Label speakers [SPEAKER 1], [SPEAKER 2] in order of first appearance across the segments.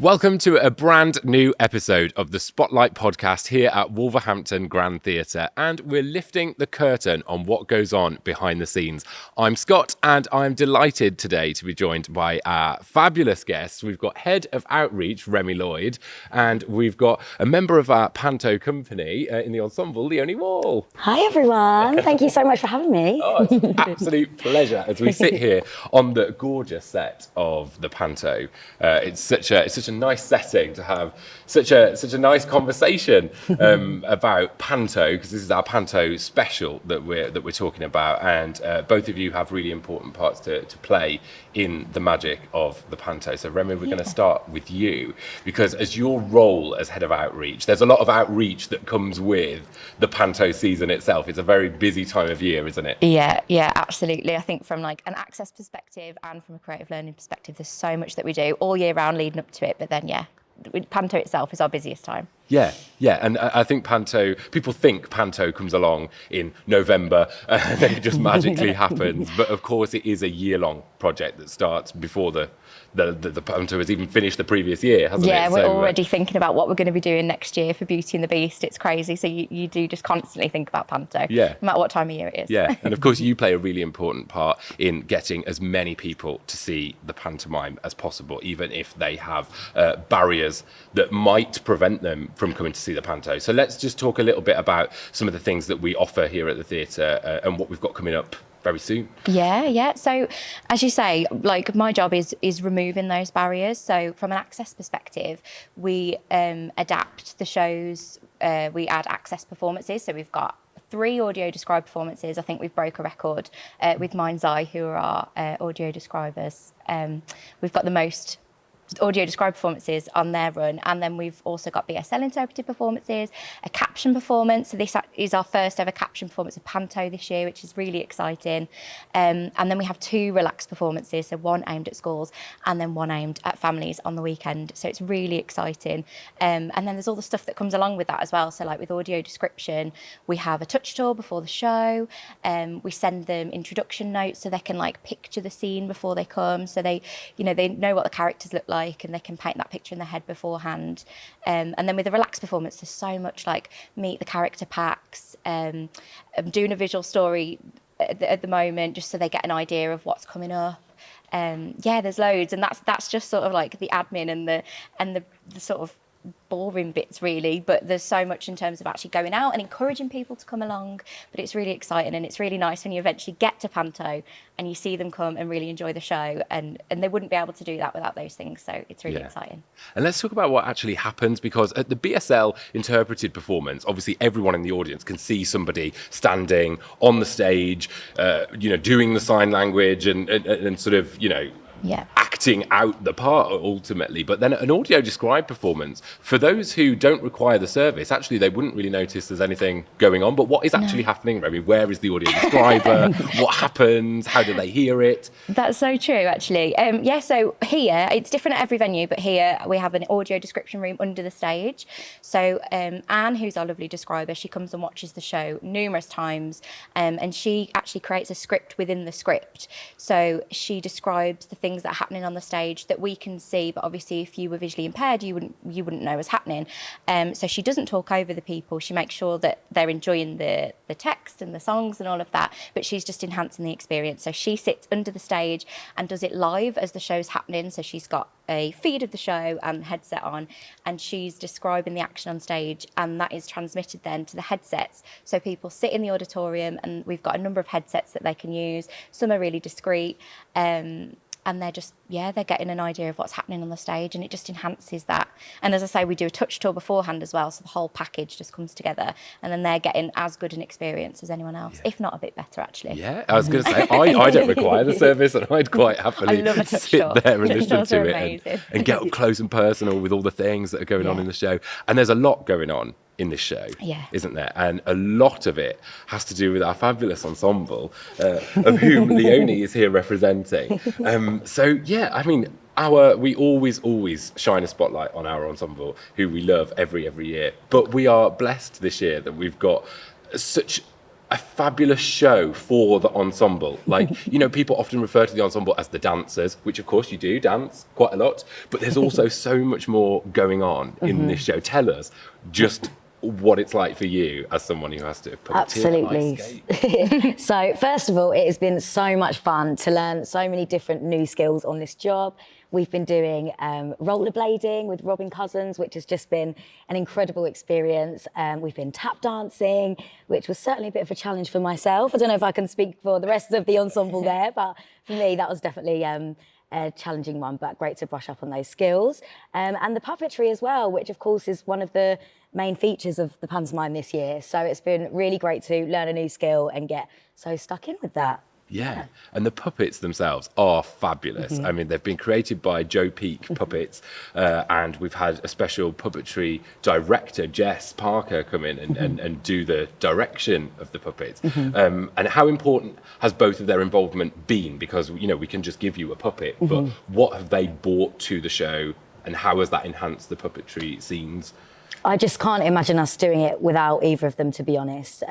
[SPEAKER 1] Welcome to a brand new episode of the Spotlight podcast here at Wolverhampton Grand Theatre, and we're lifting the curtain on what goes on behind the scenes. I'm Scott, and I'm delighted today to be joined by our fabulous guests. We've got Head of Outreach, Remy Lloyd, and we've got a member of our Panto company in the ensemble, Leonie.
[SPEAKER 2] Hi everyone, thank you so much for having me.
[SPEAKER 1] Oh, it's an absolute pleasure as we sit here on the gorgeous set of the Panto. It's such a nice setting to have such a nice conversation about Panto, because this is our Panto special that we're talking about, and both of you have really important parts to play in the magic of the Panto. So Remy, we're going to start with you, because as your role as Head of Outreach, there's a lot of outreach that comes with the Panto season itself. It's a very busy time of year, isn't it?
[SPEAKER 2] Yeah, absolutely. I think from like an access perspective and from a creative learning perspective, there's so much that we do all year round leading up to it. But then, Panto itself is our busiest time. Yeah, and I think people think Panto comes along in November and then it just magically happens. But of course, it is a year-long project that starts before the Panto has even finished the previous year, hasn't it? Yeah, we're already thinking about what we're going to be doing next year for Beauty and the Beast. It's crazy. So you do just constantly think about Panto, no matter what time of year it is. Yeah, and of course, you play a really important part in getting as many people to see the pantomime as possible, even if they have barriers that might prevent them from coming to see the Panto. So let's just talk a little bit about some of the things that we offer here at the theatre and what we've got coming up very soon. Yeah. So as you say, like my job is removing those barriers. So from an access perspective, we adapt the shows, we add access performances. So we've got 3 audio described performances. I think we've broke a record with Mind's Eye, who are our audio describers. We've got the most audio described performances on their run, and then we've also got BSL interpreted performances, a caption performance. So this is our first ever caption performance of Panto this year, which is really exciting. And then we have 2 relaxed performances, so one aimed at schools and then one aimed at families on the weekend. So it's really exciting. And then there's all the stuff that comes along with that as well. So like with audio description, we have a touch tour before the show. We send them introduction notes so they can like picture the scene before they come, so they know what the characters look like, and they can paint that picture in their head beforehand. And then with a relaxed performance, there's so much like meet the character packs. I'm doing a visual story at the moment just so they get an idea of what's coming up. There's loads, and that's just sort of like the admin and the sort of boring bits really, but there's so much in terms of actually going out and encouraging people to come along. But it's really exciting, and it's really nice when you eventually get to Panto and you see them come and really enjoy the show, and they wouldn't be able to do that without those things. So it's really exciting. And let's talk about what actually happens, because at the BSL interpreted performance, obviously everyone in the audience can see somebody standing on the stage, doing the sign language and sort of, acting out the part ultimately. But then an audio described performance, for those who don't require the service, actually they wouldn't really notice there's anything going on. But what is actually happening, Remy? Where is the audio describer? What happens? How do they hear it? That's so true, actually. So here, it's different at every venue, but here we have an audio description room under the stage. So Anne, who's our lovely describer, she comes and watches the show numerous times, and she actually creates a script within the script. So she describes the things that are happening on the stage that we can see, but obviously if you were visually impaired, you wouldn't know what's happening. So she doesn't talk over the people. She makes sure that they're enjoying the text and the songs and all of that, but she's just enhancing the experience. So she sits under the stage and does it live as the show's happening. So she's got a feed of the show and headset on, and she's describing the action on stage, and that is transmitted then to the headsets. So people sit in the auditorium, and we've got a number of headsets that they can use. Some are really discreet. And they're just, they're getting an idea of what's happening on the stage, and it just enhances that. And as I say, we do a touch tour beforehand as well, so the whole package just comes together, and then they're getting as good an experience as anyone else, if not a bit better, actually. Yeah, I was going to say, I don't require the service, and I'd quite happily sit there and listen to it and get up close and personal with all the things that are going on in the show. And there's a lot going on in this show, isn't there? And a lot of it has to do with our fabulous ensemble, of whom Leonie is here representing. We always shine a spotlight on our ensemble, who we love every year. But we are blessed this year that we've got such
[SPEAKER 1] a fabulous show for the ensemble. Like, you know, people often refer to the ensemble as the dancers, which of course you do dance quite a lot, but there's also so much more going on in this show. Tell us just what it's like for you as someone who has to put
[SPEAKER 3] Absolutely. So first of all, it has been so much fun to learn so many different new skills on this job. We've been doing rollerblading with Robin Cousins, which has just been an incredible experience. We've been tap dancing, which was certainly a bit of a challenge for myself. I don't know if I can speak for the rest of the ensemble there, but for me, that was definitely a challenging one, but great to brush up on those skills. And the puppetry as well, which of course is one of the main features of the pantomime this year. So it's been really great to learn a new skill and get so stuck in with that.
[SPEAKER 1] Yeah, and the puppets themselves are fabulous. I mean, they've been created by Joe Peak Puppets, and we've had a special puppetry director, Jess Parker, come in and do the direction of the puppets. And how important has both of their involvement been? Because, you know, we can just give you a puppet, but what have they brought to the show, and how has that enhanced the puppetry scenes?
[SPEAKER 3] I just can't imagine us doing it without either of them, to be honest.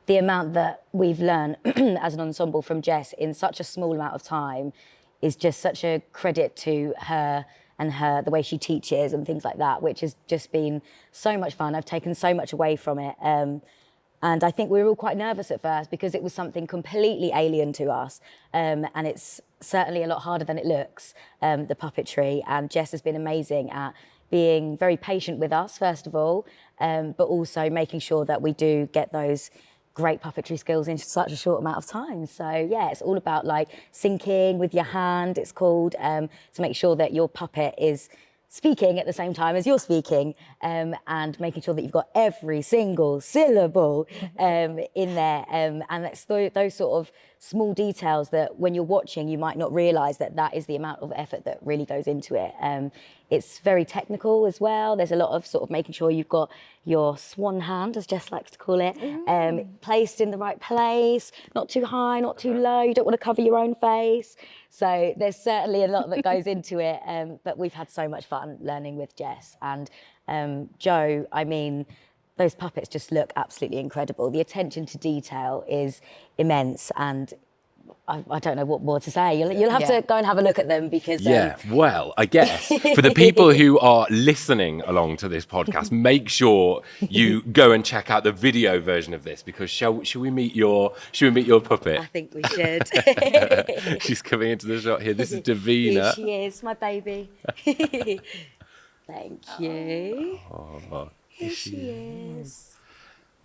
[SPEAKER 3] The amount that we've learned as an ensemble from Jess in such a small amount of time is just such a credit to her and the way she teaches and things like that, which has just been so much fun. I've taken so much away from it. And I think we were all quite nervous at first because it was something completely alien to us. And it's certainly a lot harder than it looks, the puppetry. And Jess has been amazing at being very patient with us, first of all, but also making sure that we do get those great puppetry skills in such a short amount of time. So yeah, it's all about like syncing with your hand, it's called, to make sure that your puppet is speaking at the same time as you're speaking, and making sure that you've got every single syllable in there. And that's those sort of small details that when you're watching, you might not realise that that is the amount of effort that really goes into it. It's very technical as well. There's a lot of sort of making sure you've got your swan hand, as Jess likes to call it, placed in the right place, not too high, not too low. You don't want to cover your own face. So there's certainly a lot that goes into it, but we've had so much fun learning with Jess. And Joe, I mean, those puppets just look absolutely incredible. The attention to detail is immense, and I don't know what more to say. You'll have to go and have a look at them because...
[SPEAKER 1] well, I guess for the people who are listening along to this podcast, make sure you go and check out the video version of this, because shall we meet your puppet?
[SPEAKER 3] I think we should.
[SPEAKER 1] She's coming into the shot here. This is Davina.
[SPEAKER 3] Here she is, my baby. Thank you.
[SPEAKER 1] Oh,
[SPEAKER 3] here she is.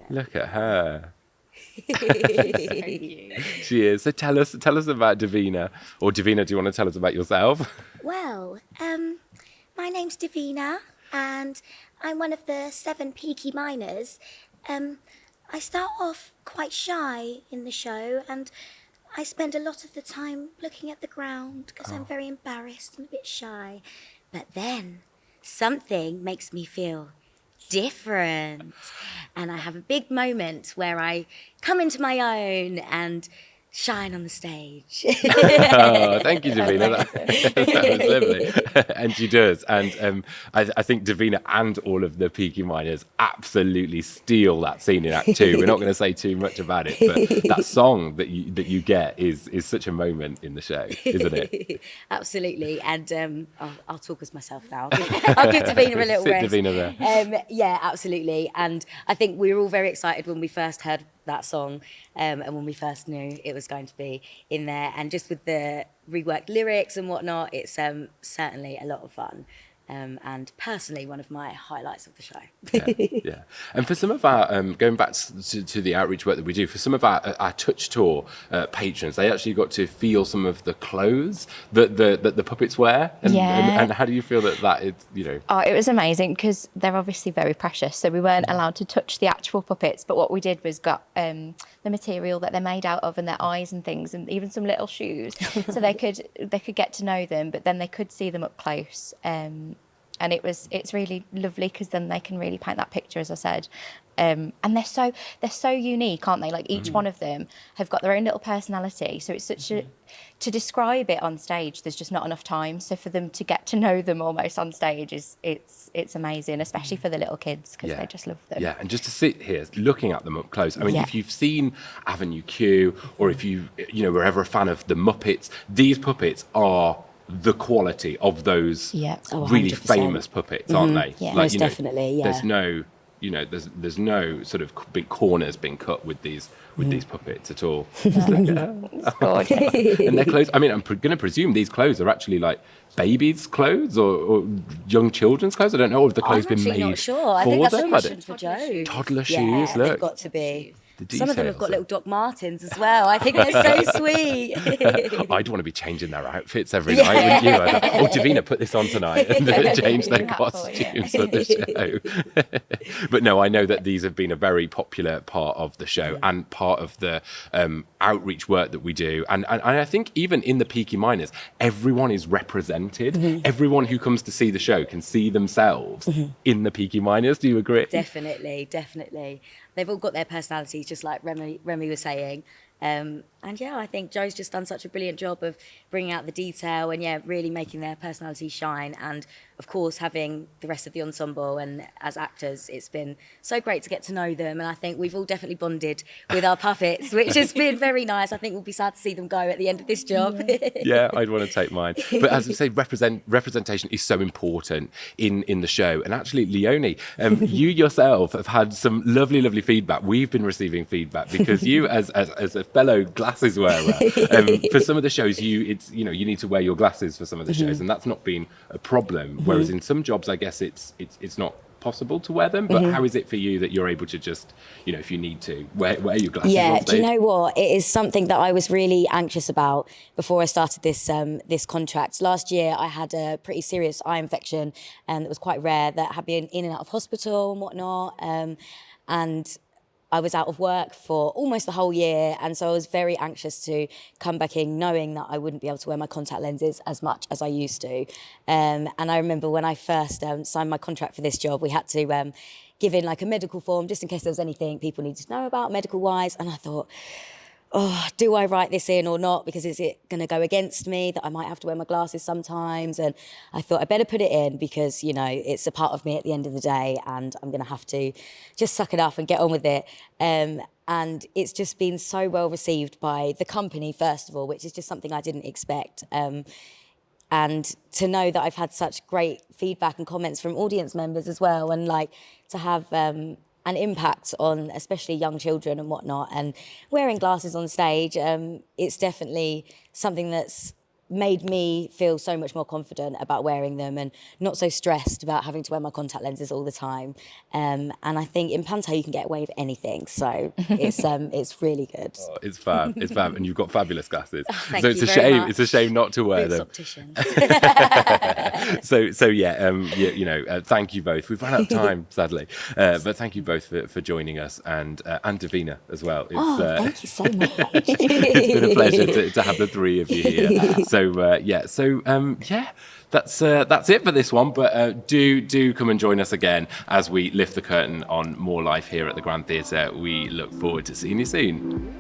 [SPEAKER 1] Look at her.
[SPEAKER 2] She's so cute.
[SPEAKER 1] She is. So tell us about Davina. Or Davina, do you want to tell us about yourself?
[SPEAKER 4] Well, my name's Davina, and I'm one of the 7 peaky miners. I start off quite shy in the show, and I spend a lot of the time looking at the ground because I'm very embarrassed and a bit shy. But then something makes me feel different, and I have a big moment where I come into my own and shine on the stage.
[SPEAKER 1] Oh, thank you, Davina. That was lovely. And she does. And I think Davina and all of the Peaky Miners absolutely steal that scene in Act 2. We're not going to say too much about it, but that song that you get is such a moment in the show, isn't it?
[SPEAKER 3] Absolutely. And I'll talk as myself now. I'll give Davina a little rest.
[SPEAKER 1] Davina there.
[SPEAKER 3] Yeah, absolutely. And I think we were all very excited when we first heard that song, and when we first knew it was going to be in there, and just with the reworked lyrics and whatnot, it's certainly a lot of fun, and personally one of my highlights of the show.
[SPEAKER 1] Yeah. And for some of our going back to the outreach work that we do, for some of our touch tour patrons, they actually got to feel some of the clothes that the puppets wear, and how do you feel that is, you know?
[SPEAKER 2] Oh, it was amazing because they're obviously very precious, so we weren't allowed to touch the actual puppets, but what we did was got the material that they're made out of and their eyes and things, and even some little shoes, so they could get to know them, but then they could see them up close. And it's really lovely because then they can really paint that picture, as I said. And they're so unique, aren't they? Like each one of them have got their own little personality. So it's such a, to describe it on stage, there's just not enough time. So for them to get to know them almost on stage it's amazing, especially for the little kids, because they just love them.
[SPEAKER 1] Yeah, and just to sit here looking at them up close. I mean, if you've seen Avenue Q, or if you were ever a fan of the Muppets, these puppets are the quality of those really
[SPEAKER 3] 100%.
[SPEAKER 1] famous puppets, aren't they?
[SPEAKER 3] Yeah, most definitely. Yeah.
[SPEAKER 1] There's no, there's no sort of big corners being cut with these puppets at all.
[SPEAKER 2] It's gorgeous.
[SPEAKER 1] And their clothes. I mean, I'm going to presume these clothes are actually like babies' clothes or young children's clothes. I don't know if the clothes been made.
[SPEAKER 3] I'm not sure. I
[SPEAKER 1] for
[SPEAKER 3] think that's
[SPEAKER 1] them.
[SPEAKER 3] a question for Joe.
[SPEAKER 1] Toddler
[SPEAKER 3] Yeah,
[SPEAKER 1] shoes. Look,
[SPEAKER 3] they've got to be.
[SPEAKER 1] the
[SPEAKER 3] Some of them have
[SPEAKER 1] details.
[SPEAKER 3] got little Doc Martens as well. I think they're so sweet.
[SPEAKER 1] I'd want to be changing their outfits every night, wouldn't you? Oh, Davina, put this on tonight, and change their costumes for the show. But no, I know that these have been a very popular part of the show and part of the outreach work that we do. And I think even in the Peaky Miners, everyone is represented. Mm-hmm. Everyone who comes to see the show can see themselves in the Peaky Miners. Do you agree?
[SPEAKER 3] Definitely, definitely. They've all got their personalities, just like Remy was saying. And yeah, I think Joe's just done such a brilliant job of bringing out the detail and really making their personalities shine. And of course, having the rest of the ensemble and as actors, it's been so great to get to know them. And I think we've all definitely bonded with our puppets, which has been very nice. I think we'll be sad to see them go at the end of this job.
[SPEAKER 1] Yeah, I'd want to take mine. But as I say, representation is so important in the show. And actually, Leonie, you yourself have had some lovely, lovely feedback. We've been receiving feedback because you, as a fellow glasses wearer, for some of the shows, you need to wear your glasses for some of the shows, and that's not been a problem. Whereas in some jobs, I guess it's not possible to wear them. But how is it for you that you're able to just, if you need to, wear your glasses?
[SPEAKER 3] Yeah,
[SPEAKER 1] on stage?
[SPEAKER 3] do you know what? It is something that I was really anxious about before I started this contract. Last year, I had a pretty serious eye infection, that was quite rare, that had been in and out of hospital and whatnot, and I was out of work for almost the whole year, and so I was very anxious to come back in knowing that I wouldn't be able to wear my contact lenses as much as I used to. And I remember when I first signed my contract for this job, we had to give in like a medical form just in case there was anything people needed to know about medical-wise, and I thought, oh, do I write this in or not? Because is it going to go against me that I might have to wear my glasses sometimes? And I thought I better put it in because, it's a part of me at the end of the day and I'm going to have to just suck it up and get on with it. And it's just been so well received by the company, first of all, which is just something I didn't expect. And to know that I've had such great feedback and comments from audience members as well, and to have an impact on especially young children and whatnot, and wearing glasses on stage, it's definitely something that's made me feel so much more confident about wearing them and not so stressed about having to wear my contact lenses all the time. And I think in Panto you can get away with anything, so it's really good.
[SPEAKER 1] Oh, it's fab, and you've got fabulous glasses.
[SPEAKER 3] Thank
[SPEAKER 1] so it's
[SPEAKER 3] you
[SPEAKER 1] a
[SPEAKER 3] very
[SPEAKER 1] shame.
[SPEAKER 3] much.
[SPEAKER 1] It's a shame not to wear
[SPEAKER 3] Boots
[SPEAKER 1] them.
[SPEAKER 3] opticians.
[SPEAKER 1] Thank you both. We've run out of time, sadly, but thank you both for joining us, and Davina as well.
[SPEAKER 3] Thank you so much.
[SPEAKER 1] It's been a pleasure to have the three of you here. That's it for this one. But do come and join us again as we lift the curtain on more life here at the Grand Theatre. We look forward to seeing you soon.